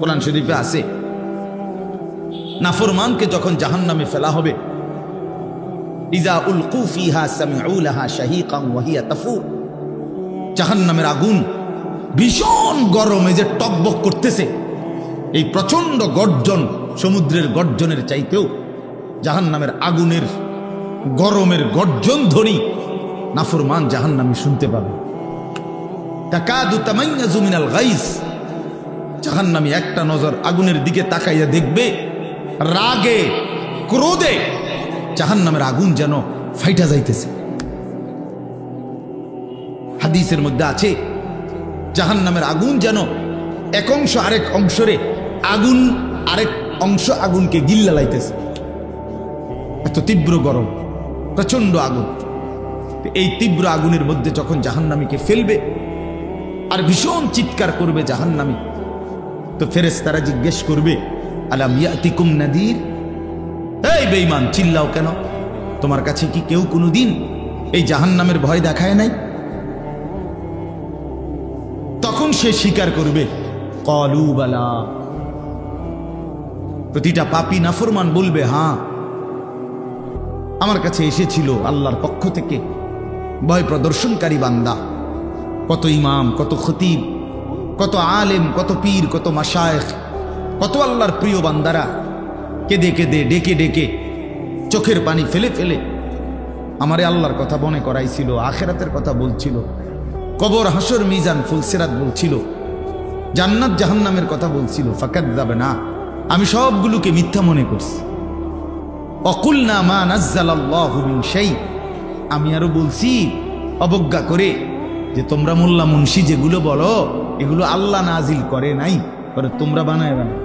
কোরআন শরীফে আছে নাফরমানকে যখন জাহান্নামে ফেলা হবে, ইজা উলকু ফিহা সামিউ লাহা শাহীকান ওয়া হিয়া তাফুর, জাহান্নামের আগুন ভীষণ গরমে যে টকবক করতেছে, এই প্রচন্ড গর্জন সমুদ্রের গর্জনের চাইতেও জাহান্নামের আগুনের গরমের গর্জন ধ্বনি নাফরমান জাহান্নামী শুনতে পাবে। তাকাদু তামাইয়াজু মিনাল গাইজ, জাহান্নামী একটা নজর আগুনের দিকে তাকাইয়া দেখবে, রাগে ক্রোধে জাহান্নামের আগুন যেন ফাইটা যাইতেছে। হাদিসের মধ্যে আছে জাহান্নামের আগুন যেন এক অংশ আরেক অংশরে আগুন, আরেক অংশ আগুনকে গিল্লা লাইতেছে, এত তীব্র গরম, প্রচন্ড আগুন। এই তীব্র আগুনের মধ্যে যখন জাহান্নামীকে ফেলবে আর ভীষণ চিৎকার করবে জাহান্নামী, তো ফেরেশতারা জিজ্ঞেস করবে আলাম ইয়াতিকুম নাদির, এই বেঈমান চিল্লাও কেন, তোমার কাছে কি কেউ কোনোদিন এই জাহান্নামের ভয় দেখায় নাই? তখন সে স্বীকার করবে ক্বালু বালা, প্রতিটা পাপী নাফরমান বলবে হ্যাঁ, আমার কাছে এসেছিল আল্লাহর পক্ষ থেকে ভয় প্রদর্শনকারী বান্দা, কত ইমাম, কত খতিব, কত আলেম, কত পীর, কত মাশায়েখ, কত আল্লাহর প্রিয় বান্দারা কেঁদে কেঁদে ডেকে ডেকে চোখের পানি ফেলে ফেলে আমারে আল্লাহর কথা মনে করাইছিল, আখিরাতের কথা বলছিল, কবর হাসর মিজান ফুলসিরাত বলছিল, জান্নাত জাহান্নামের কথা বলছিল। ফাকাযযাবনা, আমি সবগুলোকে মিথ্যা মনে করছি। অকুলনা মা নাজ্জালাল্লাহু মিন শাই, আমি আরো বলছি অবজ্ঞা করে যে তোমরা মোল্লা মুন্সি যেগুলো বলো এগুলো আল্লাহ নাজিল করে নাই, পরে তোমরা বানায় বানায়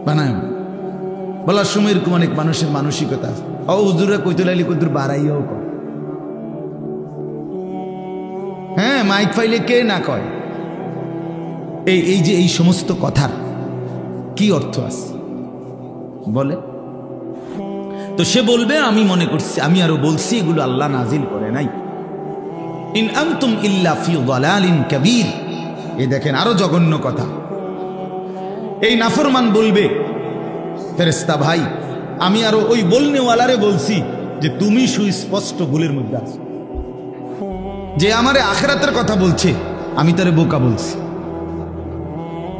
বানায় বলার সময় এরকম অনেক মানুষের মানসিকতা আছে। হুজুরা কইতে লাইলে কইতুর বাড়াইয়াও কয়, হ্যাঁ মাইক ফাইলে কে না কয়। এই যে এই সমস্ত কথার কি অর্থ আছে বলে? তো সে বলবে আমি মনে করছি, আমি আরো বলছি এগুলো আল্লাহ নাজিল করে নাই। ইন আনতুম ইল্লা ফি যালালিন কাবীর, এই দেখেন আরো জঘন্য কথা। এই নাফরমান বলবে ফেরেশতা ভাই, আমি আরো ওই বলনেওয়ালারে বলছি যে তুমি সুস্পষ্ট ভুলের মধ্যে আছো, যে আমারে আখিরাতের কথা বলছে আমি তারে বোকা বলছি,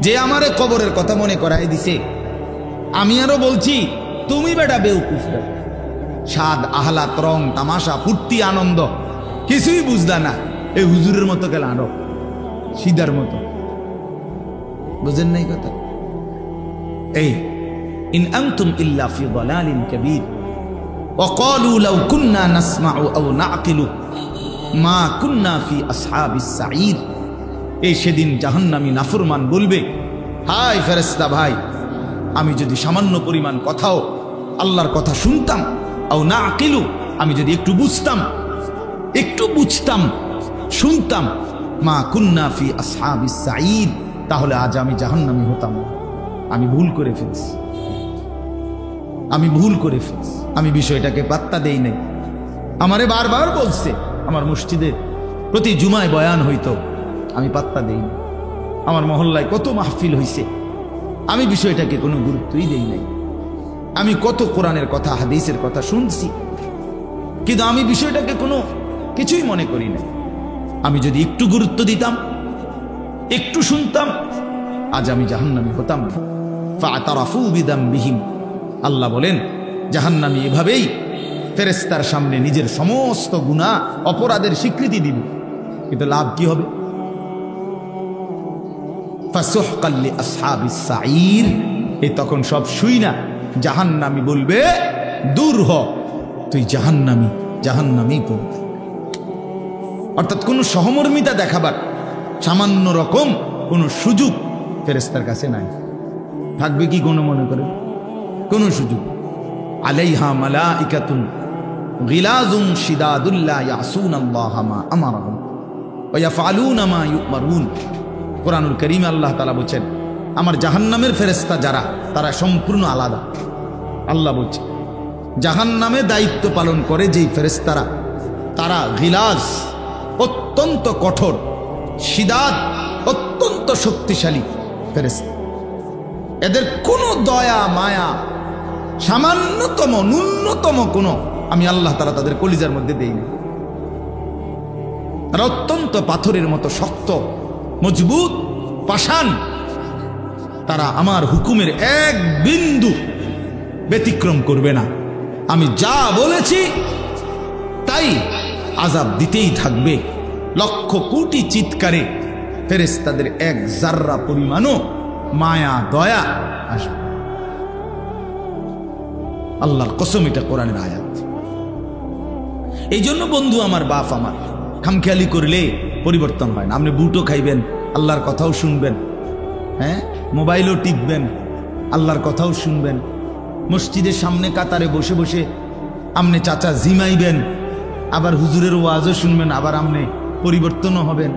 যে আমারে কবরের কথা মনে করাই দিছে আমি আরো বলছি তুমি বেটা বেউকুফ। স্বাদ আহলাত রং তামাশা ফুর্তি আনন্দ কিছুই বুঝলা না, এই হুজুরের মতো গেল আরো সিদার মতো, বুঝেন নাই কথা? এই ইন আনতুম ইল্লা ফি যালালিন কাবীর ওয়া ক্বালু লাউ কুন্না নাসমাউ আও নাআকিলু মা কুন্না ফি আসহাবিস সাঈর। এই সেদিন জাহান্নামী নাফরমান বলবে, হাই ফেরেশতা ভাই, আমি যদি সামান্য পরিমাণ কথাও আল্লাহর কথা শুনতাম, আও নাআকিলু, আমি যদি একটু বুঝতাম শুনতাম, মা কুন্না ফি আসহাবিস সাঈর, তাহলে আজ আমি জাহান্নামী হতাম না। আমি ভুল করে ফেলছি, আমি বিষয়টাকে পাত্তা দেই নাই। আমারে বারবার বলছে, আমার মসজিদে প্রতি জুমায় বয়ান হইতো, আমি পাত্তা দেই না। আমার মহল্লায় কত মাহফিল হইছে, আমি বিষয়টাকে কোনো গুরুত্বই দেই নাই। আমি কত কোরআনের কথা হাদিসের কথা শুনছি, কিন্তু আমি বিষয়টাকে কোনো কিছুই মনে করি না। আমি যদি একটু গুরুত্ব দিতাম, একটু শুনতাম, আজ আমি জাহান্নামী হতাম। ফাতারাফু বিদামবিহিম, আল্লাহ বলেন জাহান্নামী এভাবেই ফেরেশতার সামনে নিজের সমস্ত গুনাহ অপরাধের স্বীকৃতি দিবে, কিন্তু লাভ কি হবে? ফাসুহকাল লিআসহাবিস সাঈর, এই তখন সব শুই না জাহান্নামী বলবে দূর হ, তুই জাহান্নামী পড়বে। অর্থাৎ কোনো সহমর্মিতা দেখাবার সামান্য রকম কোনো সুযোগ ফেরেশতার কাছে নাই। থাকবে কি কোনো মনে করে কোনো সুযোগ? আলাইহা মালাইকাতুন গিলাজুন শিদাদুল লা ইয়াসুনাল্লাহা মা আমারহুম ওয়া ইয়াফআলুনা মা ইউমারুন। কোরআনুল কারীমে আল্লাহ তাআলা বলেন, আমার জাহান্নামের ফেরেশতা যারা, তারা সম্পূর্ণ আলাদা। আল্লাহ বলছে জাহান্নামে দায়িত্ব পালন করে যেই ফেরেশতারা, তারা গিলাজ, অত্যন্ত কঠোর, শিদাত, অত্যন্ত শক্তিশালী ফেরেশতা। এদের কোনো দয়া মায়া সামান্যতম ন্যূনতম কোনো আমি আল্লাহ তাআলা তাদের কলিজার মধ্যে দেইনি। তারা অত্যন্ত পাথরের মতো শক্ত, মজবুত, পাষাণ। তারা আমার হুকুমের এক বিন্দু ব্যতিক্রম করবে না। আমি যা বলেছি তাই আযাব দিতেই থাকবে। লক্ষ কোটি চিৎকারে ফেরেশতাদের এক জাররা পরিমাণও মায়া দয়া আসবে। আল্লাহর কসম, এটা কোরআনের আয়াত। এই জন্য বন্ধু আমার, বাপ আমার, খামখেয়ালি করলে পরিবর্তন হয় না। আপনি বুটও খাইবেন, আল্লাহর কথাও শুনবেন, হ্যাঁ, মোবাইলও টিপবেন, আল্লাহর কথাও শুনবেন, মসজিদের সামনে কাতারে বসে বসে আপনি চাচা জিমাইবেন, আবার হুজুরের ওয়াজও শুনবেন, আবার আপনি পরিবর্তনও হবেন।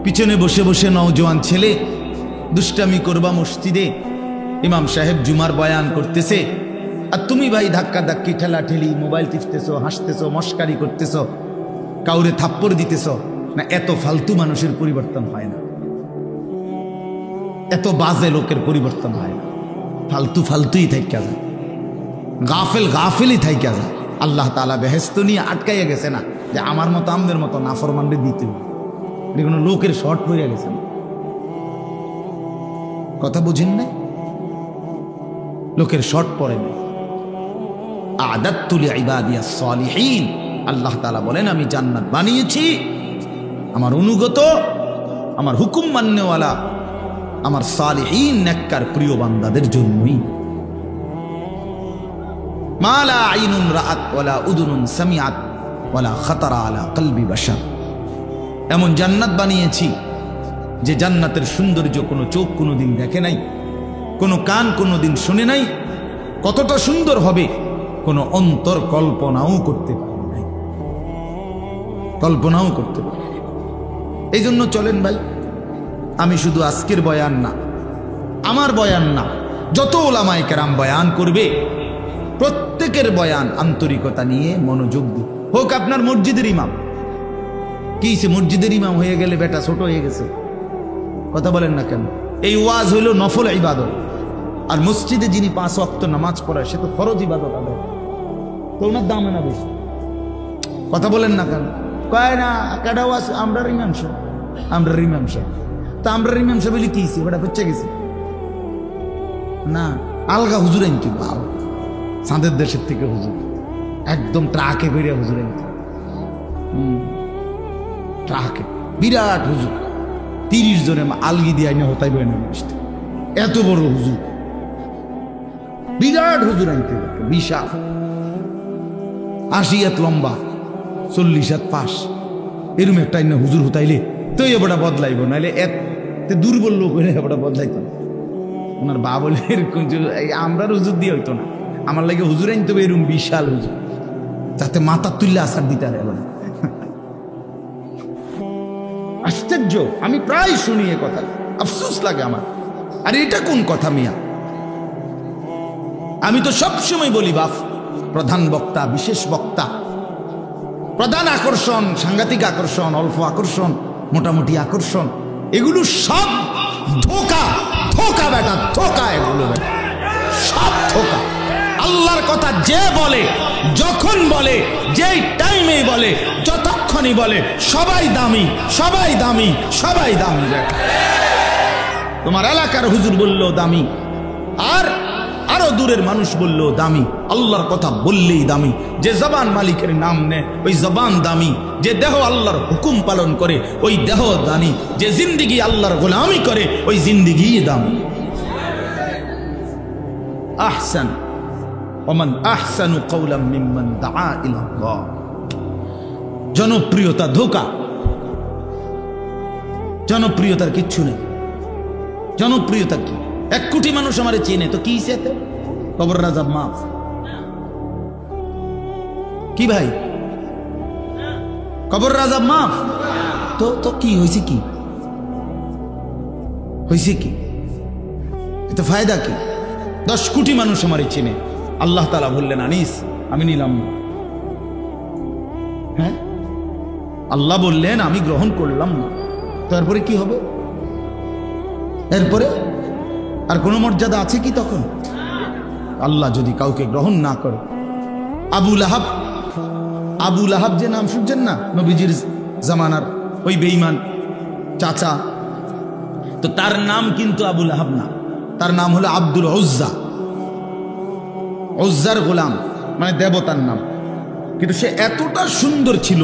পিছনে বসে বসে নওজোয়ান ছেলে দুষ্টামি করবা মসজিদে, ইমাম সাহেব জুমার বয়ান করতেছে, আর তুমি ভাই ধাক্কা ধাক্কি ঠেলা ঠেলি মোবাইল টিপতেছো, হাসতেছো, মস্কারি করতেছো, কাউরে থাপ্পড় দিতেছো না। এত ফালতু মানুষের পরিবর্তন হয় না, এত বাজে লোকের পরিবর্তন হয় না। ফালতু ফালতুই থাইকা যায়, গাফেল গাফেলই থাইকা যায়। আল্লাহ তাআলা বেহেশত নিয়ে আটকাইয়া গেছে না যে আমার মতো আমদের মতো নাফরমানরে দিতে হবে। এটা কোনো লোকের শর্ট পড়ে গেছে না। কথা বুঝেন না? লোকের শর্ট পড়ে না। আ'দাততু লিইবাদিয়াস সালিহিন, আল্লাহ তাআলা বলেন আমি জান্নাত বানিয়েছি আমার অনুগত, আমার হুকুম মান্যওয়ালা, আমার সালিহিন নেককার প্রিয় বান্দাদের জন্যই। মা লা আইনুন রাআত ওয়ালা উযুনুন সামিআত ওয়ালা খাতারা আলা কলবি বাশার। এমন জান্নাত বানিয়েছি যে জান্নাতের সৌন্দর্য কোনো চোখ কোনোদিন দেখে নাই, কোনো কান কোনোদিন শুনে নাই। কতটা সুন্দর হবে কোনো অন্তর কল্পনাও করতে পারে নাই, কল্পনাও করতে পারে। এই জন্য চলেন ভাই, আমি শুধু আজকের বয়ান না, আমার বয়ান না, যত ওলামায়ে কেরাম বয়ান করবে প্রত্যেকের বয়ান আন্তরিকতা নিয়ে মনোযোগ দিয়ে হোক। আপনার মসজিদের ইমাম কি সে মসজিদের ইমাম হয়ে গেলে বেটা ছোট হয়ে গেছে? কথা বলেন না কেন? এই ওয়াজ হইল নফল ইবাদত, আর মসজিদে যিনি 5 ওয়াক্ত নামাজ পড়ায় সে তো ফরজ ইবাদত আদায়, তো ওনার দাম না বেশি। কথা বলেন না কেন? কয় না কেডা ওয়াজ আমরা ইমাম সাহেব, আমরা ইমাম সাহেব, তা আমরা ইমাম সাহেব বলি কি বেটা হচ্ছে গেছে না। আলগা হুজুর আনতে চাঁদের দেশের থেকে হুজুর একদম ট্রাকে করে হুজুর আনতে, ট্রাকে বিরাট হুজুর 30 জনে আলগি দিয়ে আইনে হতাই বই না, এত বড় হুজুর, বিরাট হুজুর আনতে, বিশাল 80 হাত লম্বা 40 হাত পাশ, এরকম একটা আইনে হুজুর হতাইলে তো এবারটা বদলাইব, নাইলে এত দুর্বল লোক হইলে এবারটা বদলাইত না। ওনার বা বলে এরকম আমরা হুজুর দিয়ে হইতো না, আমার লাগে হুজুর আনতে হবে এরকম বিশাল হুজুর, যাতে মাথা তুললে আসার দিতে আর এলো না। আশ্চর্য, আমি প্রায় শুনি এ কথা, আফসোস লাগে আমার। আর এটা কোন কথা মিয়া? আমি তো সবসময় বলি বাপ, প্রধান বক্তা, বিশেষ বক্তা, প্রধান আকর্ষণ, সাংঘাতিক আকর্ষণ, অল্প আকর্ষণ, মোটামুটি আকর্ষণ, এগুলো সব ধোকা, ধোকা বেটা, ধোকা, এগুলো বেটা সব ধোকা। আল্লাহর কথা যে বলে, যখন বলে, যেই টাইমে বলে, যতক্ষণই বলে, সবাই দামি, সবাই দামি, সবাই দামি। তোমার এলাকার হুজুর বললো দামি, আর আরো দূরের মানুষ বললো দামি। আল্লাহর কথা বললেই দামি। যে জবান মালিকের নাম নেয় ওই জবান দামি। যে দেহ আল্লাহর হুকুম পালন করে ওই দেহ দামি। যে জিন্দিগি আল্লাহর গোলামি করে ওই জিন্দিগি দামি। আহসান ওমান আহসানু কওলাম মিম্মান দাআ ইলাল্লাহ। জনপ্রিয়তা ধোঁকা, জনপ্রিয়তার কিচ্ছু নেই। জনপ্রিয়তা কি? 1 কোটি মানুষ আমারে চেনে, তো কি সেতে কবর রাজাব মাফ কি ভাই? কবর রাজাব মাফ তো তো কি হয়েছে? কি হয়েছে? কি এতে ফায়দা কি? 10 কোটি মানুষ আমারে চেনে, আল্লাহ তাআলা বললেন আনিস আমি নিলাম না। হ্যাঁ, আল্লাহ বললেন আমি গ্রহণ করলাম না। তারপরে কি হবে? এরপরে আর কোনো মর্যাদা আছে কি তখন? আল্লাহ যদি কাউকে গ্রহণ না করে। আবু লাহাব, আবু লাহাব যে নাম শুনছেন না, নবীজির জামানার ওই বেঈমান চাচা, তো তার নাম কিন্তু আবু লাহাব না, তার নাম হলো আব্দুল উজ্জা। উজ্জার গোলাম মানে দেবতার নাম। কিন্তু সে এতটা সুন্দর ছিল,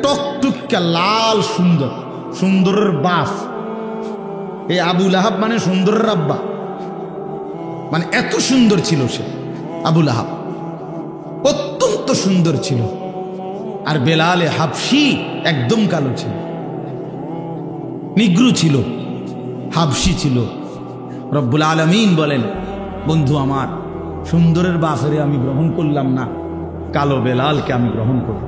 টকটুকা লাল সুন্দর, সুন্দরের বাপ। এই আবু লাহাব মানে সুন্দরের আব্বা, মানে এত সুন্দর ছিল সে আবু লাহাব, অত্যন্ত সুন্দর ছিল। আর বেলালে হাবশি একদম কালো ছিল, নিগ্রু ছিল, হাবশি ছিল। রব্বুল আলামিন বলেন, বন্ধু আমার, সুন্দরের বাফেরে আমি গ্রহণ করলাম না, কালো বেলালকে আমি গ্রহণ করব।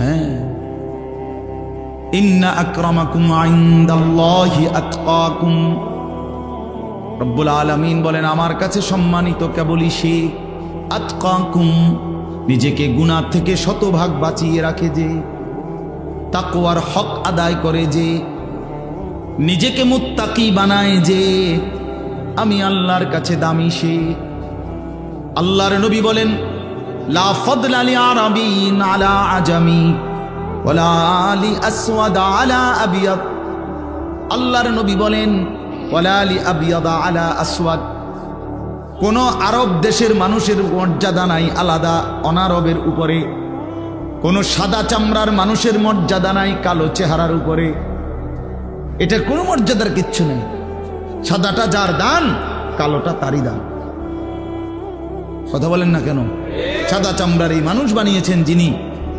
হ্যাঁ, ইন্না আকরামাকুম ইনদাল্লাহি আতকাকুম। রব্বুল আলামিন বলেন, আমার কাছে সম্মানিত কেবলই সে আতকাকুম, নিজেকে গুনাহ থেকে শতভাগ বাঁচিয়ে রাখে যে, তাকওয়ার হক আদায় করে যে, নিজেকে মুত্তাকি বানায় যে, আমি আল্লাহর কাছে দামি সে। আল্লাহর নবী বলেন, লা ফাদলা লি আরাবিন আলা আজামি ওয়ালা লি আসওয়াদ আলা আবিয়াদ। আল্লাহর নবী বলেন, ওয়ালা লি আবিয়াদ আলা আসওয়াদ। কোন আরব দেশের মানুষের মর্যাদা নাই আলাদা অনারবের উপরে, কোন সাদা চামড়ার মানুষের মর্যাদা নাই কালো চেহারার উপরে। এটার কোনো মর্যাদার কিচ্ছু নেই। সাদাটা যার দান, কালোটা তারই দান। কথা বলেন না কেন? সাদা চামড়ার এই মানুষ বানিয়েছেন যিনি,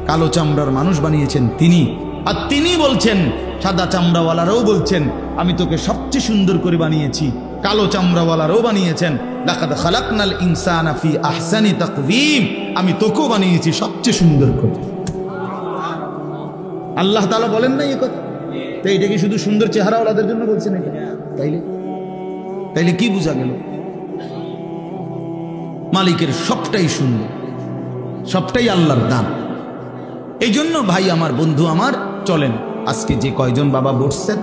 কালো চামড়ার মানুষ বানিয়েছেন তিনি। আর তিনি বলছেন, সাদা চামড়াওয়ালারাও বলছেন, আমি তোকে সবচেয়ে সুন্দর করে বানিয়েছি। কালো চামড়াওয়ালারাও বানিয়েছেন, লাকাদ খালাকনাল ইনসানা ফি আহসানি তাকওয়িম, আমি তোকেও বানিয়েছি সবচেয়ে সুন্দর করে। আল্লাহ তাআলা বলেন না এই কথা? তো এটা কি শুধু সুন্দর চেহারাওয়ালাদের জন্য বলছেন এটা? তাইলে কি বোঝা গেল? মালিকের সবটাই সুন্দর, সবটাই আল্লাহর দান। এই জন্য ভাই আমার, বন্ধু আমার, চলেন আজকে যে কয়জন বাবা বসছেন,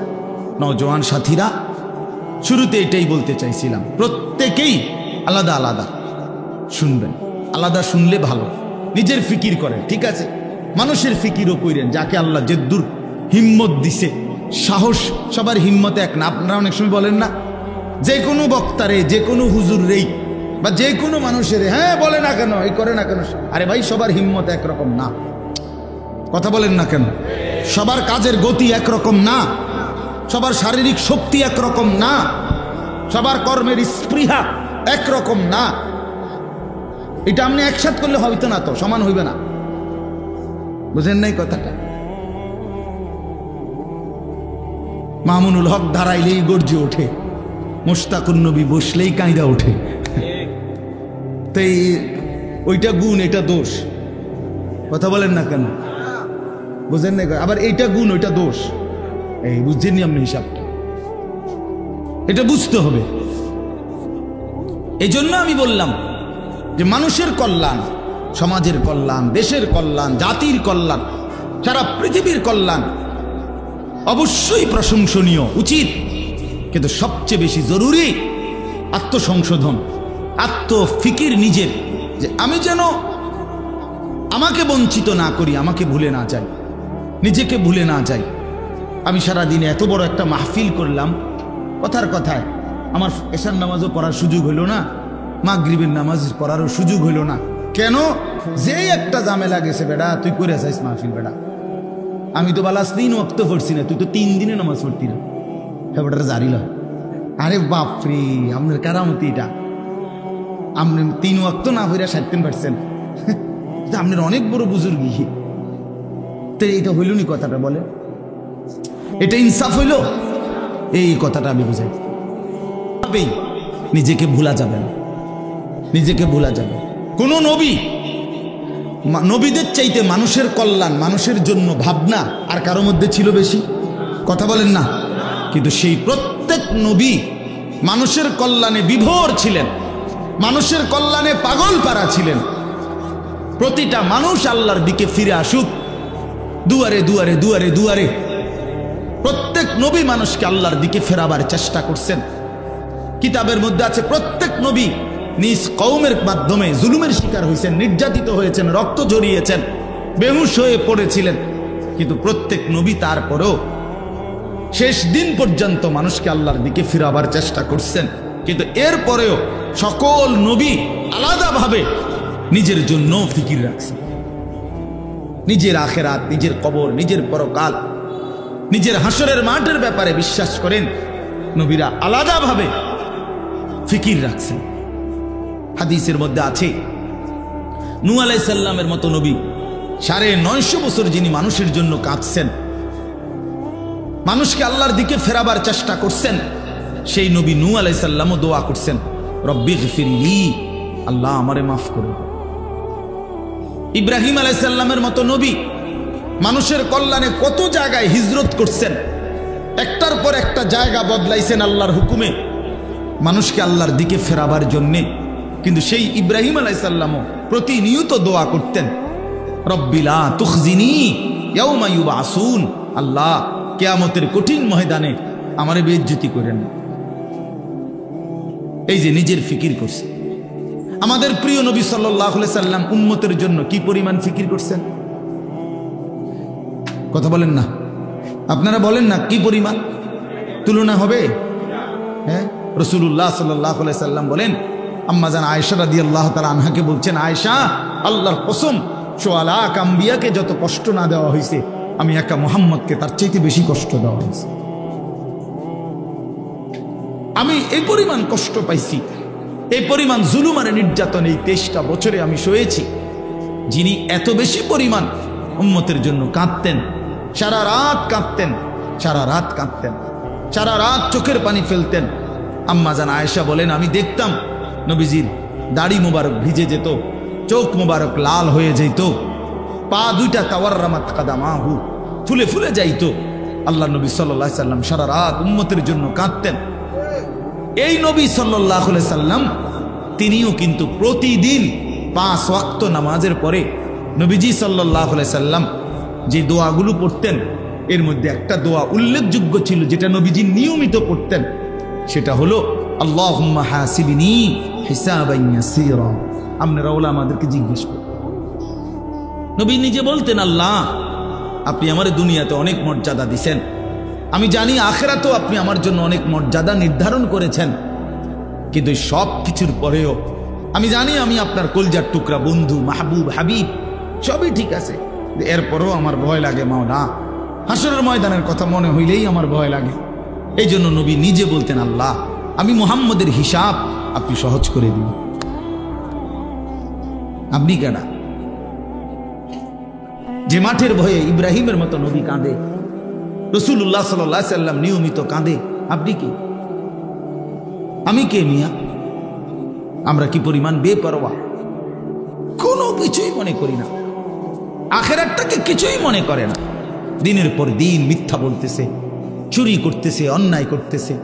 নওজোয়ান সাথীরা, শুরুতে এটাই বলতে চাইছিলাম, প্রত্যেকেই আলাদা আলাদা শুনবেন। আলাদা শুনলে ভালো। নিজের ফিকির করেন, ঠিক আছে, মানুষের ফিকিরও কইরেন। যাকে আল্লাহ যেদুর হিম্মত দিছে, সাহস, সবার হিম্মত এক না। আপনারা অনেক সময় বলেন না, যে কোনো বক্তারে, যে কোনো হুজুর রেই বা যে কোনো মানুষের, হ্যাঁ বলে না কেন, এই করে না কেন, আরে ভাই সবার হিম্মত একরকম না। কথা বলেন না কেন? সবার কাজের গতি একরকম না, সবার শারীরিক শক্তি একরকম না, সবার কর্মের স্পৃহা একরকম না। এটা আপনি একসাথ করলে হইতো না, তো সমান হইবে না। বুঝেন নাই কথাটা? মামুনুল হক দাঁড়াইলেই গর্জে ওঠে, মোশতাকুন নবী বসলেই কাঁইদা ওঠে। তাই ওইটা গুণ, এটা দোষ। কথা বলেন না কেন? বুঝেন না? আবার এইটা গুণ, ওইটা দোষ। এই বুঝছেন আপনি হিসাবটা? এটা বুঝতে হবে। এই জন্য আমি বললাম যে মানুষের কল্যাণ, সমাজের কল্যাণ, দেশের কল্যাণ, জাতির কল্যাণ, সারা পৃথিবীর কল্যাণ অবশ্যই প্রশংসনীয়, উচিত। কিন্তু সবচেয়ে বেশি জরুরি আত্মসংশোধন, আত্মফিকির নিজের, যে আমি যেন আমাকে বঞ্চিত না করি, আমাকে ভুলে না যাই, নিজেকে ভুলে না যাই। আমি সারাদিনে এত বড় একটা মাহফিল করলাম, কথার কথায় আমার এশার নামাজও পড়ার সুযোগ হইল না, মাগরিবের নামাজ পড়ারও সুযোগ হইল না। কেন? যেই একটা ঝামেলা গেছে, বেটা তুই করে আছিস মাহফিল, বেটা আমি তো বালাস 3 ওয়াক্ত পড়ছি না, তুই তো 3 দিনে নামাজ পড়তি না, হ্যাঁ বেটার জারি ল। আরে বাপরে, আপনার কারামতি এটা। আপনি 3 ওয়াক্ত না পড়া 60% আপনার অনেক বড় বুজুর্গি। তো এটা হইল নি? কথাটা বলে, এটা ইনসাফ হইল? এই কথাটা আমি বুঝাই। নিজেকে ভুলা যাবে না, নিজেকে ভুলা যাবে। কোন নবী, নবীদের চাইতে মানুষের কল্যাণ, মানুষের জন্য ভাবনা আর কারো মধ্যে ছিল বেশি? কথা বলেন না? কিন্তু সেই প্রত্যেক নবী মানুষের কল্যাণে বিভোর ছিলেন, মানুষের কল্যাণে পাগল পারা ছিলেন। প্রতিটা মানুষ আল্লাহর দিকে ফিরে আসুক। দুয়ারে দুয়ারে দুয়ারে দুয়ারে প্রত্যেক নবী মানুষকে আল্লাহর দিকে ফেরাবার চেষ্টা করছেন। কিতাবের মধ্যে আছে প্রত্যেক নবী নিজ কওমের মাধ্যমে জুলুমের শিকার হয়েছেন, নির্যাতিত হয়েছেন, রক্ত ঝরিয়েছেন, বেহুশ হয়ে পড়েছিলেন, কিন্তু প্রত্যেক নবী তারপরেও শেষ দিন পর্যন্ত মানুষকে আল্লাহর দিকে ফিরাবার চেষ্টা করছেন। কিন্তু এরপরেও সকল নবী আলাদাভাবে নিজের জন্য ফিকির রাখছেন। নিজের আখেরাত, নিজের কবর, নিজের পরকাল, নিজের হাসরের মাঠের ব্যাপারে বিশ্বাস করেন নবীরা আলাদাভাবে ফিকির রাখছেন। হাদিসের মধ্যে আছে নূহ আলাইহিস সালামের মতো নবী 950 বছর যিনি মানুষের জন্য কাঁদছেন, মানুষকে আল্লাহর দিকে ফেরাবার চেষ্টা করছেন, সেই নবী নূহ আলাইহিস সালামও দোয়া করছেন, রব্বি গফিরলি, আল্লাহ আমারে মাফ করুন। ইব্রাহিম আলাইহিস সালামের মতো নবী মানুষের কল্যাণে কত জায়গায় হিজরত করছেন, একটার পর একটা জায়গা বদলাইছেন আল্লাহর হুকুমে মানুষকে আল্লাহর দিকে ফেরাবার জন্যে। কিন্তু সেই ইব্রাহিম আলাইহিস সালামও প্রতিনিয়ত দোয়া করতেন, রব্বি লা তুখজিনি ইয়াউমা ইউবাসুন, আল্লাহ কিয়ামতের কঠিন ময়দানে আমারে বেইজ্জতি করেন। এই যে নিজের ফিকির করছে। আমাদের প্রিয় নবী সাল্লাল্লাহু আলাইহি সাল্লাম উম্মতের জন্য কি পরিমাণ ফিকির করছেন, কথা বলেন না, আপনারা বলেন না, কি পরিমাণ তুলনা হবে? হ্যাঁ, রাসূলুল্লাহ সাল্লাল্লাহু আলাইহি সাল্লাম বলেন, আম্মা জান আয়েশা রাদিয়াল্লাহু তাআলা আনহাকে বলছেন, আয়েশা, আল্লাহর কসম, সোয়া লাখ আম্বিয়াকে যত কষ্ট না দেওয়া হয়েছে, আমি একা মুহাম্মদকে তার চাইতে বেশি কষ্ট দেওয়া হয়েছে। আমি এই পরিমাণ কষ্ট পাইছি, এই পরিমাণ জুলুম আর নির্যাতন এই 23টা বছরে আমি সয়েছি। যিনি এত বেশি পরিমাণ উম্মতের জন্য কাঁদতেন, সারা রাত কাঁদতেন, সারা রাত কাঁদতেন, সারা রাত চোখের পানি ফেলতেন। আম্মা জান আয়েশা বলেন, আমি দেখতাম নবীজির দাড়ি মোবারক ভিজে যেত, চোখ মোবারক লাল হয়ে যেত, পা দুইটা তাওয়াররামাত কাদামাহু ফুলে ফুলে যাইত। আল্লাহ নবী সাল্লাল্লাহু আলাইহি সাল্লাম সারা রাত উম্মতের জন্য কাঁদতেন। এই নবী সাল্লাল্লাহু আলাইহি সাল্লাম তিনিও কিন্তু প্রতিদিন 5 ওয়াক্ত নামাজের পরে নবীজি সাল্লাল্লাহু আলাইহি সাল্লাম যে দোয়াগুলো পড়তেন, এর মধ্যে একটা দোয়া উল্লেখযোগ্য ছিল যেটা নবীজি নিয়মিত পড়তেন, সেটা হলো আল্লাহুম্মা হাসিবনি হিসাবান ইয়াসীরা। আপনারা ওলামাদেরকে জিজ্ঞেস করুন, নবী নিজে বলতেন, আল্লাহ আপনি আমার দুনিয়াতে অনেক মর্যাদা দিছেন, আমি জানি আখিরাতেও আপনি আমার জন্য অনেক মর্যাদা নির্ধারণ করেছেন, কিন্তু সব কিছুর পরেও আমি জানি আমি আপনার কলজার টুকরা বন্ধু, মাহবুব, হাবিব, সবই ঠিক আছে, এরপরও আমার ভয় লাগে মাওলা, হাসরের ময়দানের কথা মনে হইলেই আমার ভয় লাগে। এই জন্য নবী নিজে বলতেন, আল্লাহ আমি মুহাম্মদের হিসাব আপনি সহজ করে দিন। আপনি কেডা যে মাঠের ভয়ে ইব্রাহিমের মতো নবী কাঁদে, রাসূলুল্লাহ সাল্লাল্লাহু আলাইহি সাল্লাম নিয়মিত কাঁদে, আপনি কি? আমি কে মিয়া? আমরা কি পরিমাণ বেপরোয়া, কোনো কিছুই মনে করি না, আখিরাতটাকে কিছুই মনে করে না। দিনের পর দিন মিথ্যা বলতেছে, চুরি করতেছে, অন্যায় করতেছে,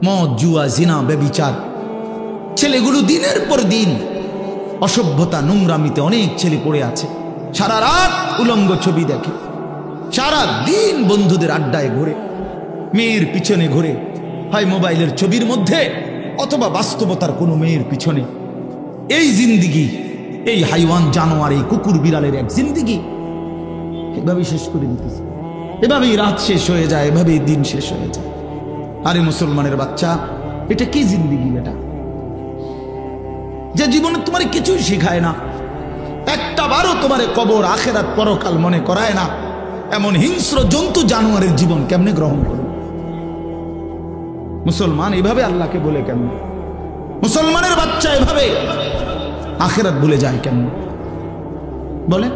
মদ, জুয়া, জিনা, ব্যভিচার, ছেলেগুলো দিনের পর দিন অসভ্যতা, নোংরামিতে অনেক ছেলে পড়ে আছে, সারা রাত উলঙ্গ ছবি দেখে, সারা দিন বন্ধুদের আড্ডায় ঘোরে, মেয়ের পিছনে ঘোরে, হয় মোবাইলের ছবির মধ্যে অথবা বাস্তবতার কোনো মেয়ের পিছনে। এই জিন্দিগি, এই হাইওয়ান জানোয়ার, এই কুকুর বিড়ালের এক জিন্দিগি এভাবেই শেষ করে দিতেছে, এভাবেই রাত শেষ হয়ে যায়, এভাবেই দিন শেষ হয়ে যায়। আরে মুসলমানের বাচ্চা, এটা কি জিন্দিগি? এটা যে জীবনে তোমার কিছুই শিখায় না, একটা বারও তোমার কবর, আখেরাত, পরকাল মনে করায় না, এমন হিংস্র জন্তু জানোয়ারের জীবন কেমনে গ্রহণ করবে মুসলমান? এভাবে আল্লাহকে বলে কেমন? মুসলমানের বাচ্চা এভাবে আখেরাত ভুলে যায় কেন? বলে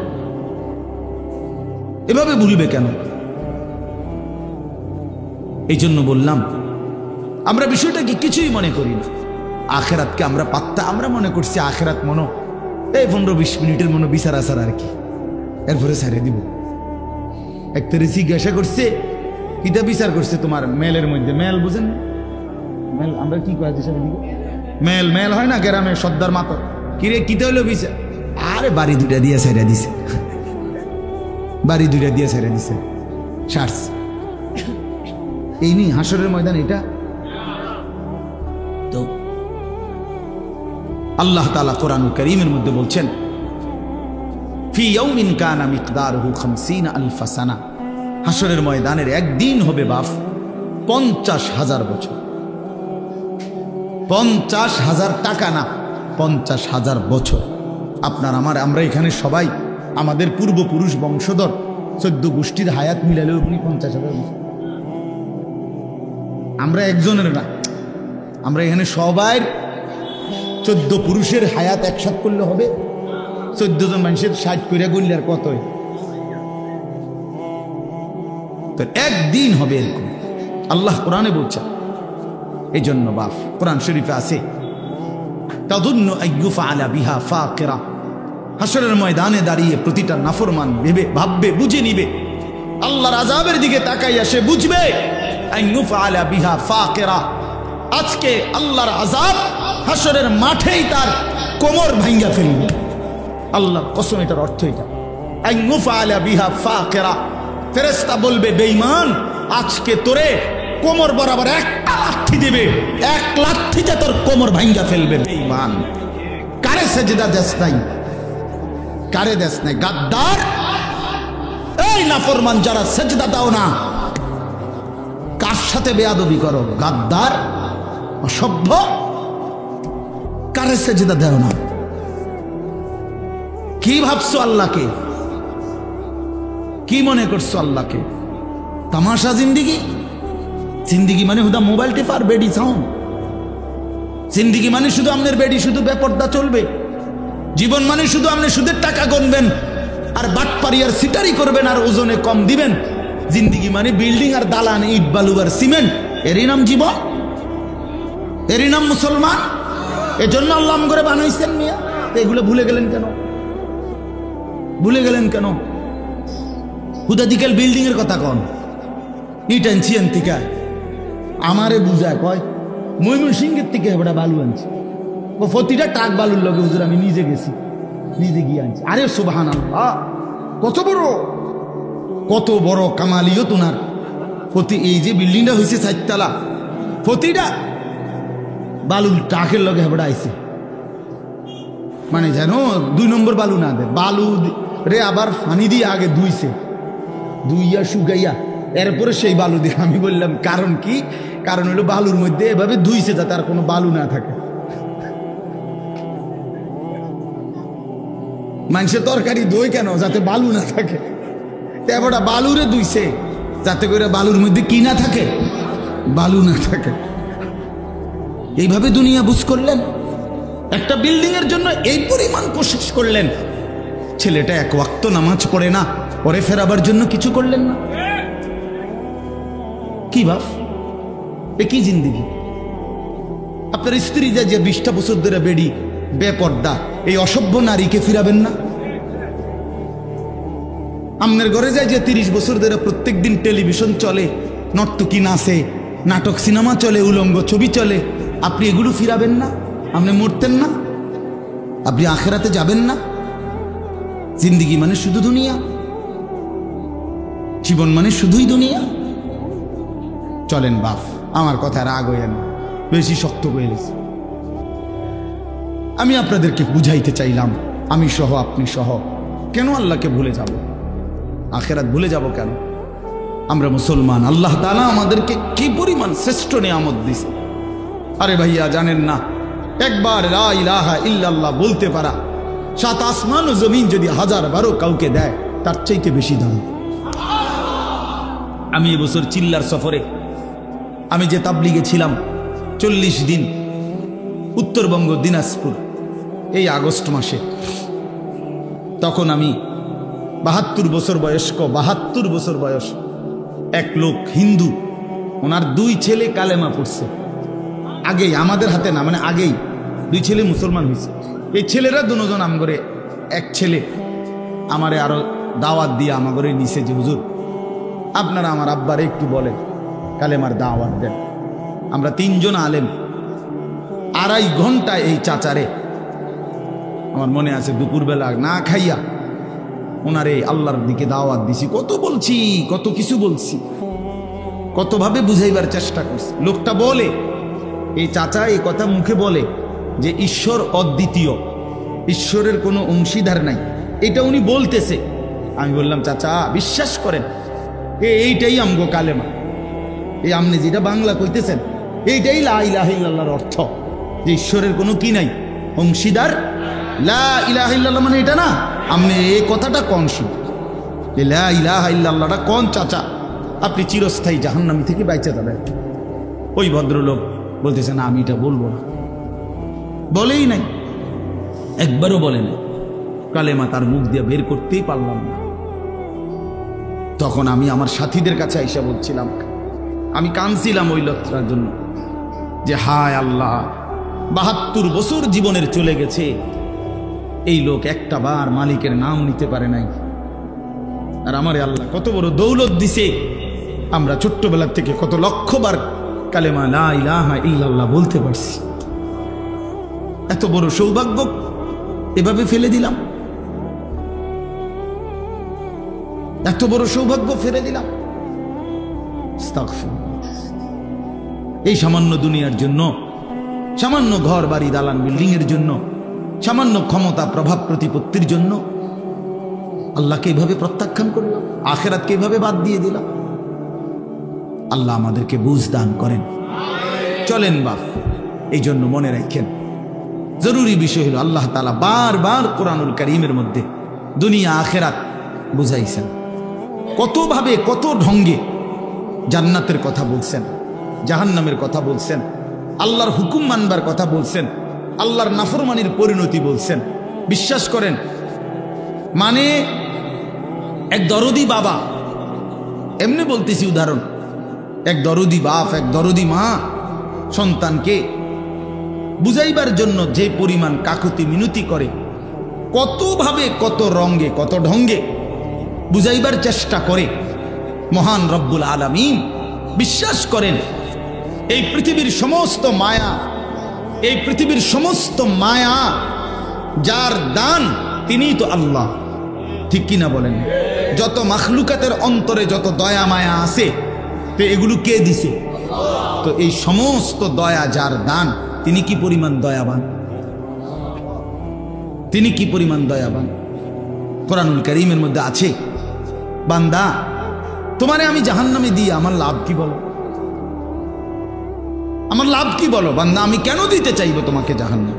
এভাবে ভুলবে কেন? এই জন্য বললাম, আমরা বিষয়টাকে কিছুই মনে করি না, আখেরাতকে আমরা পাত্তা, আমরা মনে করছি আখেরাত মনো এই 15-20 মিনিটের মনো বিচার আসার আর কি, এরপরে ছেড়ে দিব। একটারে জিজ্ঞাসা করছে, কিতা বিচার করছে তোমার মেলের মধ্যে? মেল বুঝেন? মেল আমরা কি কয়েছি সেটা দিব, মেল মেল হয় না গ্রামে সর্দার মাতো, কিরে কিতা হইলো বিচার? আরে বাড়ি দুটা দিয়ে ছেড়ে দিছে, বাড়ি দুটা দিয়ে ছেড়ে দিছে, সার্স। এই নি হাসরের ময়দান এটা। তো আল্লাহ তাআলা কোরআনুল কারীমের মধ্যে বলছেন, ফি ইয়াউমিন কানা মিকদারুহু 50,000 সানা, হাসরের ময়দানের একদিন হবে বাপ 50,000 বছর। 50,000 টাকা না, 50,000 বছর। আপনার আমরা এখানে সবাই আমাদের পূর্বপুরুষ বংশধর 14 গোষ্ঠীর হায়াত মিলালেও 50,000 বছর। আমরা একজনের না, আমরা এখানে সবাই 14 পুরুষের হায়াত একসাথ করলে হবে 14 জন মানুষের 60 করে গুনলে আর কত? তো একদিন হবে এরকম আল্লাহ কোরআনে বলছেন। এই জন্য বাপ কোরআন শরীফে আছে, তাযুন্নু আইয়ুফআলা বিহা ফাকিরা, হাসরের ময়দানে দাঁড়িয়ে প্রতিটা নাফরমান ভাববে, বুঝে নিবে, আল্লাহর আযাবের দিকে তাকাইয়া সে বুঝবে আইয়ুফআলা বিহা ফাকিরা, আজকে আল্লাহর আযাব হাসরের মাঠেই তার কোমর ভাঙ্গা ফেলবে। আল্লাহর কসম, এটার অর্থ এটা, আইয়ুফআলা বিহা ফাকিরা। ফেরেশতা বলবে, বেঈমান, আজকে তোরে কোমর বরাবর একটা লাথি দিবে, এক লাথিতে তোর কোমর ভাঙ্গা ফেলবে। বেঈমান, কারে সেজদা দেস নাই, কারে দেস নাই? গাদ্দার, এই নাফরমান যারা সেজদা দাও না, কার সাথে বেয়াদবি করো? গাদ্দার, অসভ্য, কারে সেজদা দাও না? কি ভাবছো আল্লাহকে? কি মনে করছো আল্লাহকে? তামাশা জিন্দিগি? জিন্দিগি মানে হুদা মোবাইল টেপার বেডি সাউন্ড? জিন্দিগি মানে শুধু আপনার বেডি শুধু বেপর্দা চলবে? জীবন মানে শুধু আপনি সুদের টাকা গণবেন আর বাটপারি আর সিটারি করবেন আর ওজনে কম দিবেন? জিন্দিগি মানে বিল্ডিং আর দালান, ইট বালু আর সিমেন্ট? এরই নাম জীবন? এরই নাম মুসলমান? এজন্য আল্লাহ করে বানাইছেন মিয়া। এগুলো ভুলে গেলেন কেন? ভুলে গেলেন কেন? হুদাদিকাল বিল্ডিং এর কথা কন, ইট আনছি আনতিকা আমারে বুঝায় কয় ময়মনসিংহের থেকে এবার বালু আনছি, ও প্রতিটা টাক বালুর লগে হুজুর আমি নিজে গেছি, নিজে গিয়ে আনছি। আরে সুবহানাল্লাহ, কত বড় কত বড় কামালিও তোনার। প্রতি এই যে বিল্ডিংটা হয়েছে 4 তলা, প্রতিটা বালুর টাকের লগে হেবড়া আইছে, মানে যেন 2 নম্বর বালু না দেয়। বালু রে আবার পানি দিয়ে আগে ধুইয়া শুকাইয়া এরপরে সেই বালু দিয়ে। আমি বললাম কারণ কি? কারণ হলো বালুর মধ্যে এভাবে ধুইছে যাতে আর কোনো বালু না থাকে। মানুষের তরকারি দই কেন? যাতে বালু না থাকে। এবার বালুরে ধুইছে যাতে করে বালুর মধ্যে কি না থাকে? বালু না থাকে। এইভাবে দুনিয়া বুঝ করলেন, একটা বিল্ডিং এর জন্য এই পরিমাণ কোশিশ করলেন। ছেলেটা 1 ওয়াক্ত নামাজ পড়ে না, পরে ফেরাবার জন্য কিছু করলেন না। কি বাপ, এ কি জিন্দিগি? আপনার স্ত্রী যে 20টা বছর ধরে বেড়ি বেপর্দা, এই অসভ্য নারীকে ফিরাবেন না? আপনার ঘরে যায় যে 30 বছর ধরে প্রত্যেক দিন টেলিভিশন চলে, নর্তকী নাচে, নাটক সিনেমা চলে, উলঙ্গ ছবি চলে, আপনি এগুলো ফিরাবেন না? আপনি মরতেন না? আপনি আখেরাতে যাবেন না? জিন্দিগি মানে শুধু দুনিয়া, জীবন মানে শুধুই দুনিয়া। চলেন বাপ, আমার কথা রাগ হইয়েন, বেশি শক্ত হয়ে গেছে। আমি আপনাদেরকে বুঝাইতে চাইলাম, আমি সহ আপনি সহ, কেন আল্লাহকে ভুলে যাব? আখেরাত ভুলে যাব কেন? আমরা মুসলমান, আল্লাহ তাআলা আমাদেরকে কি পরিমাণ শ্রেষ্ঠ নিয়ামত দিছে। আরে ভাইয়া জানেন না, একবার লা ইলাহা ইল্লাল্লাহ বলতে পারা 7 আসমান ও জমিন যদি 1000-12 কাউকে দেয়, তার চাইতে বেশি দাম। আমি এবছর চিল্লার সফরে, আমি যে তাবলিগে ছিলাম 40 দিন, উত্তরবঙ্গ দিনাজপুর, এই আগস্ট মাসে, তখন আমি 72 বছর বয়স্ক, 72 বছর বয়স এক লোক হিন্দু, ওনার 2 ছেলে কালেমা পড়ছে আগেই, আমাদের হাতে না, মানে আগেই 2 ছেলে মুসলমান হয়েছে। এই ছেলেরা দুজন আমগরে, এক ছেলে আমারে আরো দাওয়াত দিয়ে আমাগরে নিছে যে হুজুর আপনারা আমার আব্বারে একটু বলেন কালেমার দাওয়াত দেন। আমরা 3 জন আলেম 2.5 ঘন্টা এই চাচারে আমার মনে আছে দুপুরবেলা না খাইয়া ওনারে আল্লাহর দিকে দাওয়াত দিছি, কত বলছি, কত কিছু বলছি, কতভাবে বুঝাইবার চেষ্টা করছি। লোকটা বলে, এই চাচা এই কথা মুখে বলে যে ঈশ্বর অদ্বিতীয়, ঈশ্বরের কোনো অংশীদার নাই, এটা উনি বলতেছে। আমি বললাম চাচা বিশ্বাস করেন এইটাই আমগো কালেমা, এই আপনি যেটা বাংলা কইতেছেন এইটাই লা ইলাহা ইল্লাল্লাহর অর্থ, যে ঈশ্বরের কোনো কি নাই, অংশীদার। লা ইলাহা ইল্লাল্লাহ মানে এটা না, আপনি এই কথাটা কন শুন, যে লা ইলাহা ইল্লাল্লাহটা কোন চাচা, আপনি চিরস্থায়ী জাহান্নামী থেকে বাইচা যাবেন। ওই ভদ্রলোক বলতেছে না আমি এটা বলবো না, বলেই নাই, একবারও বলে নাই, কালেমা তার মুখ দিয়ে বের করতেই পারলাম না। তখন আমি আমার সাথীদের কাছে আইসা বলছিলাম, আমি কাঁদছিলাম ওই লোকটার জন্য, যে হায় আল্লাহ ৭২ বছর জীবনের চলে গেছে, এই লোক একটা বার মালিকের নাম নিতে পারে নাই, আর আমারে আল্লাহ কত বড় দৌলত দিছে, আমরা ছোট্টবেলা থেকে কত লক্ষবার কালেমা লা ইলাহা ইল্লাল্লাহ বলতে পারছি, এত বড় সৌভাগ্য এভাবে ফেলে দিলাম, এত বড় সৌভাগ্য ফেলে দিলাম। এই সামান্য দুনিয়ার জন্য, সামান্য ঘর বাড়ি দালান বিল্ডিং এর জন্য, সামান্য ক্ষমতা প্রভাব প্রতিপত্তির জন্য আল্লাহকে এইভাবে প্রত্যাখ্যান করলাম, আখিরাতকে এইভাবে বাদ দিয়ে দিলাম। আল্লাহ আমাদেরকে বুঝ দান করেন। চলেন বাপ, এই জন্য মনে রাখেন জরুরি বিষয় হলো আল্লাহ তাআলা বারবার কোরআনুল কারীমের মধ্যে দুনিয়া আখিরাত বুঝাইছেন, কতভাবে কত ঢঙ্গে জান্নাতের কথা বলছেন, জাহান্নামের কথা বলছেন, আল্লাহর হুকুম মানবার কথা বলছেন, আল্লাহর নাফরমানির পরিণতি বলছেন। বিশ্বাস করেন, মানে এক দরদি বাবা, এমনি বলতেছি উদাহরণ, এক দরদি বাপ, এক দরদি মা সন্তানকে বুঝাইবার জন্য যে পরিমাণ কাকুতি মিনতি করে, কতভাবে কত রঙ্গে কত ঢঙ্গে বুঝাইবার চেষ্টা করে, মহান রব্বুল আলামিন বিশ্বাস করেন এই পৃথিবীর সমস্ত মায়া, এই পৃথিবীর সমস্ত মায়া যার দান তিনিই তো আল্লাহ, ঠিক কিনা বলেন? যত মাখলুকাতের অন্তরে যত দয়া মায়া আছে, তো এগুলো কে দিছে? তো এই সমস্ত দয়া যার দান, তিনি কি পরিমাণ দয়াবান, তিনি কি পরিমাণ দয়াবান। কোরআনুল কারীমের মধ্যে আছে, বান্দা তোমারে আমি জাহান্নামে দিই, আমার লাভ কি বলো, আমার লাভ কি বলো বান্দা, আমি কেন দিতে চাইবো তোমাকে জাহান্নাম,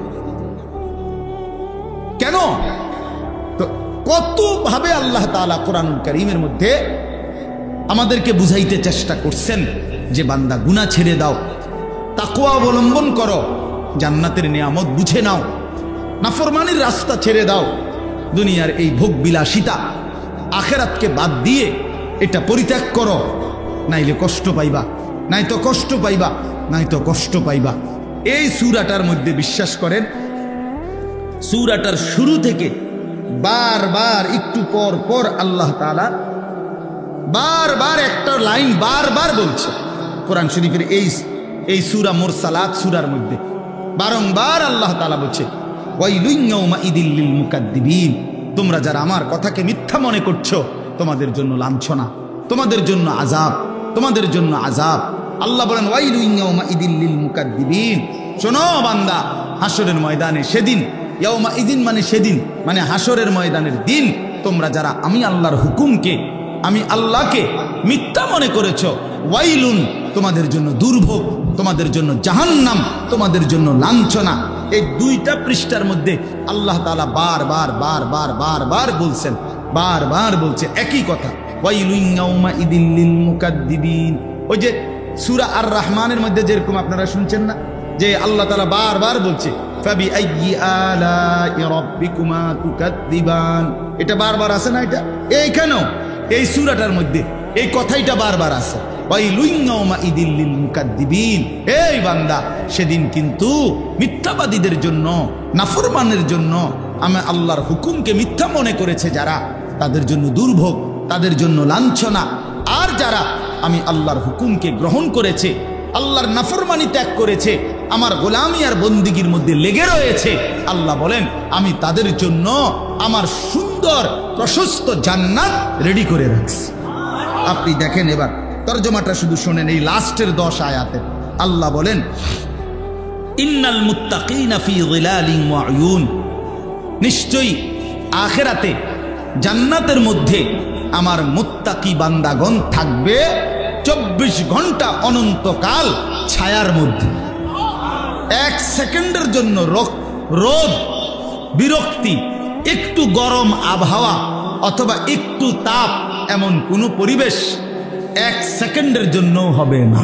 কেন? তো কত ভাবে আল্লাহ তাআলা কোরআনুল কারীমের মধ্যে আমাদেরকে বুঝাইতে চেষ্টা করছেন যে বান্দা গুনাহ ছেড়ে দাও, তাকওয়া অবলম্বন করো, জান্নাতের নিয়ামত বুঝে নাও, নাফরমানির রাস্তা ছেড়ে দাও, দুনিয়ার এই ভোগ বিলাসিতা আখিরাতকে বাদ দিয়ে এটা পরিত্যাগ করো, নাইলে কষ্ট পাইবা, নাই তো কষ্ট পাইবা, নাই তো কষ্ট পাইবা। এই সূরাটার মধ্যে বিশ্বাস করেন, সূরাটার শুরু থেকে বারবার একটু পর পর আল্লাহ তাআলা বারবার একটা লাইন বারবার বলছে। কোরআন শরীফের এই সূরা মুরসালাত সূরার মধ্যে বারংবার আল্লাহ তাআলা বলছে, ওয়াইলুন ইয়াউমাইদিল লিল মুকাদ্দিবিন, তোমরা যারা আমার কথাকে মিথ্যা মনে করছো, তোমাদের জন্য লাঞ্ছনা, তোমাদের জন্য আযাব, তোমাদের জন্য আযাব। আল্লাহ বলেন ওয়াইলুন ইয়াউমাইদিল লিল মুকাদ্দিবিন, শোনো বান্দা, হাসরের ময়দানে সেদিন, ইয়াউমাইদিন মানে সেদিন, মানে হাসরের ময়দানের দিন, তোমরা যারা আমি আল্লাহর হুকুমকে, আমি আল্লাহকে মিথ্যা মনে করেছো, ওয়াইলুন তোমাদের জন্য দুর্ভোগ, তোমাদের জন্য জাহান্নাম, তোমাদের জন্য লাঞ্ছনা। এই দুইটা পৃষ্ঠার মধ্যে আল্লাহ তাআলা বারবার বারবার বারবার বলছেন, বারবার বলছে একই কথা, ওয়াইলুন ইয়াউমাইদিল লিল মুকাদ্দিবিন। ওই যে সূরা আর রহমানের মধ্যে যেরকম আপনারা শুনছেন না, যে আল্লাহ তাআলা বারবার বলছে ফাবিআইয়ি আলাই রাব্বিকুমা তুকাদ্দিবান, এটা বারবার আছে না, এটা এইখানেও এই সূরাটার মধ্যে এই কথাইটা বারবার আছে, ওয়াইলুন ইয়াউমাইদিল লিল মুকাদ্দিবিন। এই বান্দা, সেদিন কিন্তু মিথ্যাবাদীদের জন্য, নাফরমানের জন্য, আমি আল্লাহর হুকুমকে মিথ্যা মনে করেছে যারা, তাদের জন্য দুর্ভোগ, তাদের জন্য লাঞ্ছনা। আর যারা আমি আল্লাহর হুকুমকে গ্রহণ করেছে, আল্লাহর নাফরমানি ত্যাগ করেছে, আমার গোলামি আর বন্দিগির মধ্যে লেগে রয়েছে, আল্লাহ বলেন আমি তাদের জন্য আমার সুন্দর প্রশস্ত জান্নাত রেডি করে রাখছি। আপনি দেখেন, এবার তরজমাটা শুধু শোনেন, এই লাস্টের 10 আয়াতে আল্লাহ বলেন ইন্নাল মুত্তাকিনা ফি যিলালিন ওয়া উয়ুন, নিশ্চয়ই আখিরাতে জান্নাতের মধ্যে আমার মুত্তাকি বান্দাগণ থাকবে 24 ঘন্টা অনন্তকাল ছায়ার মধ্যে। 1 সেকেন্ডের জন্য রোদ, বিরক্তি, একটু গরম আবহাওয়া অথবা একটু তাপ, এমন কোনো পরিবেশ 1 সেকেন্ডের জন্য হবে না।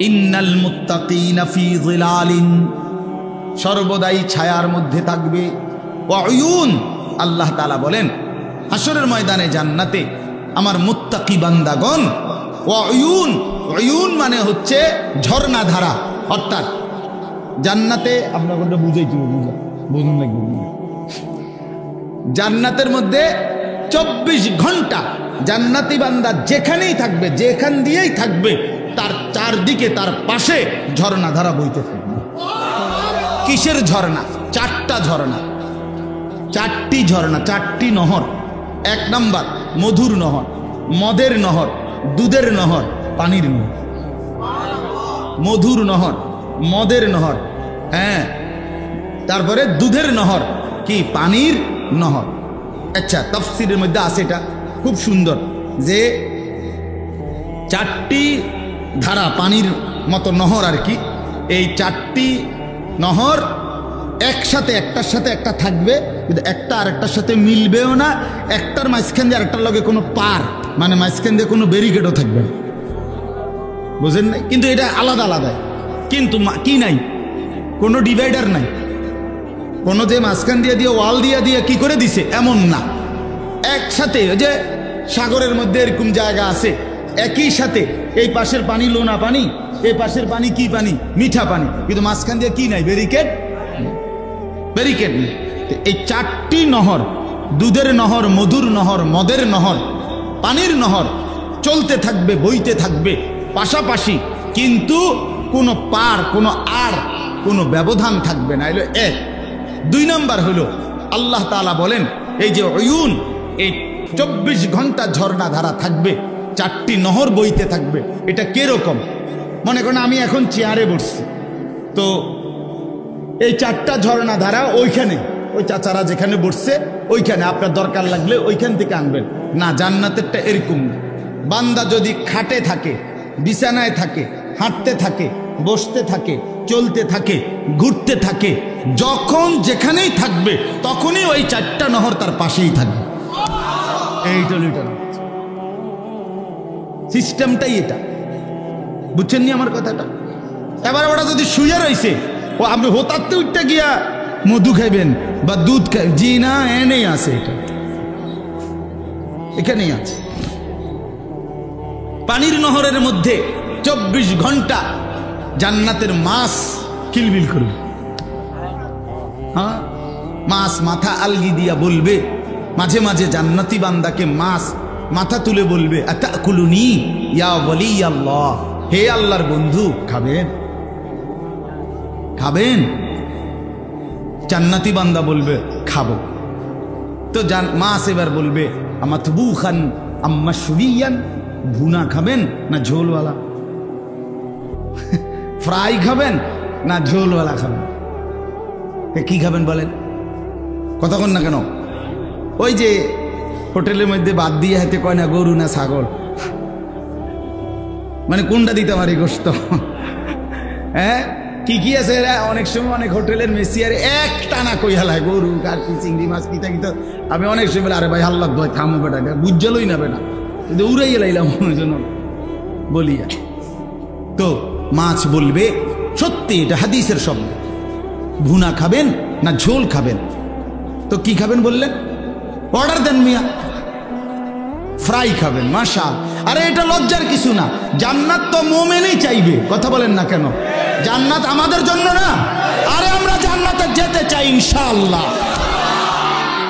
ইন্নাল মুত্তাকিনা ফি যিলালিন, সর্বদাই ছায়ার মধ্যে থাকবে। ওয়া উয়ুন, আল্লাহ তাআলা বলেন হাসরের ময়দানে জান্নাতে আমার মুত্তাকি বান্দাগণ, ওয়া উয়ুন, উয়ুন মানে হচ্ছে ঝর্ণা ধারা, অর্থাৎ জান্নাতে আপনাকে বুঝাইতে বুঝুন লাগবে, জান্নাতের মধ্যে 24 ঘন্টা জান্নাতি বান্দা যেখানেই থাকবে, যেখান দিয়েই থাকবে, তার চারদিকে তার পাশে ঝর্ণা ধারা বইতে থাকবে। কিসের ঝর্ণা? 4টা ঝর্ণা, 4টি ঝর্ণা, 4টি নহর। 1 নাম্বার মধুর নহর, মদের নহর, দুধের নহর, পানির নহর। মধুর নহর, মদের নহর, হ্যাঁ, তারপরে দুধের নহর, কি পানির নহর। আচ্ছা, তাফসীরের মধ্যে আছে এটা খুব সুন্দর যে 4টি ধারা পানির মতো নহর আর কি, এই 4টি নহর একসাথে একটার সাথে একটা থাকবে, কিন্তু একটা আরেকটার সাথে মিলবেও না। একটার মাঝখান দিয়ে আরেকটার লগে কোনো পার, মানে মাঝখান দিয়ে কোনো ব্যারিকেডও থাকবে না, বুঝেন না? কিন্তু এটা আলাদা আলাদা, কিন্তু কি নাই, কোনো ডিভাইডার নাই, কোনো যে মাঝখান দিয়ে ওয়াল দিয়ে কি করে দিছে এমন না। একসাথে, ওই যে সাগরের মধ্যে এরকম জায়গা আছে, একই সাথে এই পাশের পানি লোনা পানি, এই পাশের পানি কি পানি, মিঠা পানি, কিন্তু মাঝখান দিয়ে কি নাই, ব্যারিকেড নেই। এই 4টি নহর, দুধের নহর, মধুর নহর, মদের নহর, পানির নহর চলতে থাকবে, বইতে থাকবে পাশাপাশি, কিন্তু কোনো পার, কোনো আর, কোনো ব্যবধান থাকবে না। এলো 1। 2 নাম্বার হলো আল্লাহ তাআলা বলেন এই যে উয়ুন, এই 24 ঘন্টা ঝর্ণা ধারা থাকবে, 4টি নহর বইতে থাকবে। এটা কিরকম? মনে করেন আমি এখন চেয়ারে বসছি, তো এই 4টা ঝর্ণা ধারা ওইখানে, ওই চাচারা যেখানে বসছে ওইখানে, আপনার দরকার লাগলে ওইখান থেকে আনবেন না। জান্নাতেরটা এরকম না। বান্দা যদি খাটে থাকে, বিছানায় থাকে, হাঁটতে থাকে, বসতে থাকে, চলতে থাকে, ঘুরতে থাকে, যখন যেখানেই থাকবে তখনই ওই 4টা নহর তার পাশেই থাকবে। এইটা সিস্টেমটাই এটা, বুঝছেন নি আমার কথাটা? এবার ওরা যদি শুয়ে রয়েছে, ও আপনি হোতাতে উঠতে গিয়া মধু খাইবেন বা দুধ খাইবেন, জি না, এনেই আছে, এটা এখানেই আছে। পানির নহরের মধ্যে 24 ঘন্টা জান্নাতের মাছ কিলবিল করবে। হ্যাঁ, মাছ মাথা আলগি দিয়া বলবে, মাঝে মাঝে জান্নাতি বান্দাকে মাছ মাথা তুলে বলবে, আতাকুলুনি ইয়া ওয়ালি আল্লাহ, হে আল্লাহর বন্ধু, খাবেন? খাবেন? জান্নাতি বান্দা বলবে খাবো। তো মাছ এবার বলবে, আমাতবুখান আম্মা শুবিয়ান, ভুনা খাবেন না ঝোলওয়ালা? ফ্রাই খাবেন না ঝোলওয়ালা খাবেন? কি খাবেন বলেন? কতক্ষণ না কেন? ওই যে হোটেলের মধ্যে বাদ দিয়ে হাতে কয় না, গরু না ছাগল, মানে কোনটা দিতে পারি গোস্ত? হ্যাঁ, কি আছে এরা? অনেক সময় অনেক হোটেলের মেসিয়ারে এক টানা কই হালায় গরু, কাকি, চিংড়ি মাছ, কিতা কিতা। আমি অনেক সময়, আরে ভাই আল্লাহ ভয় থামো বেটা, বুঝলই না বেটা, কিন্তু উড়াই এলাইলাম জন্য বলিয়া। তো মাছ বলবে, সত্যি এটা হাদিসের শব্দ, ভুনা খাবেন না ঝোল খাবেন? তো কি খাবেন বললেন? অর্ডার দেন মিয়া, ফ্রাই খাবেন। মাশাআল্লাহ। আরে এটা লজ্জার কিছু না, জান্নাত তো মুমিনই চাইবে, কথা বলেন না কেন? জান্নাত আমাদের জন্য না? আরে আমরা জান্নাতে যেতে চাই ইনশাআল্লাহ।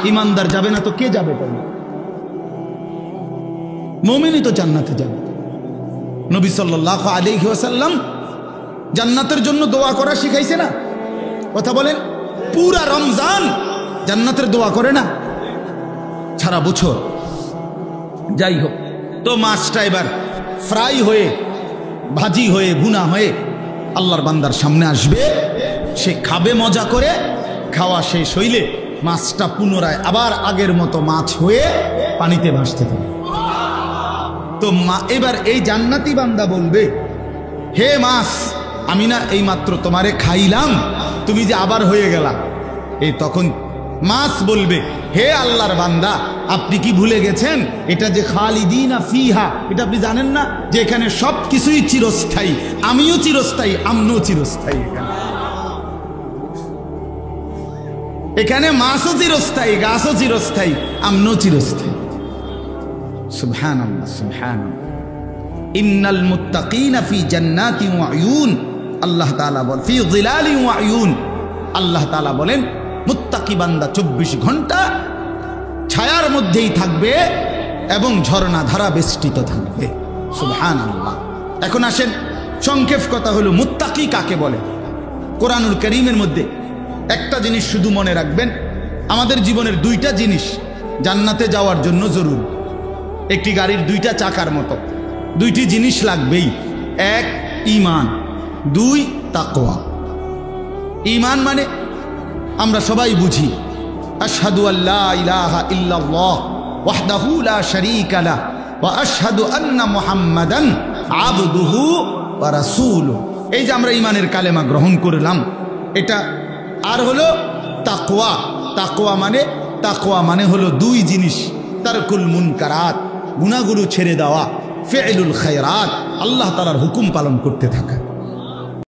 ইমানদার যাবে না তো কে যাবে? মুমিনই তো জান্নাতে যাবে। নবী সাল্লাল্লাহু আলাইহি ওয়াসাল্লাম জান্নাতের জন্য দোয়া করা শিখাইছে না? কথা বলেন, পুরা রমজান জান্নাতের দোয়া করে না সারা বছর। যাই হোক, তো মাছটা এবার ফ্রাই হয়ে, ভাজি হয়ে, ভুনা হয়ে আল্লাহর বান্দার সামনে আসবে, সে খাবে মজা করে। খাওয়া শেষ হইলে মাছটা পুনরায় আবার আগের মতো মাছ হয়ে পানিতে ভাসতে থাকবে। তো এবার এই জান্নাতি বান্দা বলবে, হে মাছ, আমি না এই মাত্র তোমারে খাইলাম, তুমি যে আবার হয়ে গেলা। এই তখন মাছ বলবে, হে আল্লাহর বান্দা, আপনি কি ভুলে গেছেন এটা যে খালিদিনা ফিহা, এটা আপনি জানেন না যে এখানে সব কিছুই চিরস্থায়ী, আমিও চিরস্থায়ী, আমনও চিরস্থায়ী। এখানে মাছও চিরস্থায়ী, গাছও চিরস্থায়ী, আমনও চিরস্থায়ী। সুবহানাল্লাহ, সুবহানাল্লাহ। ইন্নাল মুত্তাকিনা ফি জান্নাতিন ওয়া আয়ুন, আল্লাহ তাআলা বলেন, ফি যিলালিন ওয়া আয়ুন, আল্লাহ তাআলা বলেন মুত্তাকি বান্দা 24 ঘন্টা ছায়ার মধ্যেই থাকবে এবং ঝর্ণা ধারা বেষ্টিত থাকবে। সুবহানাল্লাহ। এখন আসেন, সংক্ষেপ কথা হলো মুত্তাকি কাকে বলে। কোরআনুল কারীমের মধ্যে একটা জিনিস শুধু মনে রাখবেন, আমাদের জীবনের দুইটা জিনিস জান্নাতে যাওয়ার জন্য জরুরি। একটি গাড়ির দুইটা চাকার মতো দুইটি জিনিস লাগবেই। এক, ঈমান। দুই, তাকওয়া। ঈমান মানে আমরা সবাই বুঝি, আশহাদু আল্লা ইলাহা ইল্লাল্লাহ ওয়াহদাহু লা শারীকা লাহু ওয়া আশহাদু আন্না মুহাম্মাদান আবদুহু ওয়া রাসূলুহু। এই যে আমরা ঈমানের কালেমা গ্রহণ করলাম, এটা। আর হলো তাকওয়া। তাকওয়া মানে হলো দুই জিনিস, তারকুল মুনকারাত, গুনাহগুলো ছেড়ে দেওয়া, ফি'লুল খায়রাত, আল্লাহ তাআলার হুকুম পালন করতে থাকা।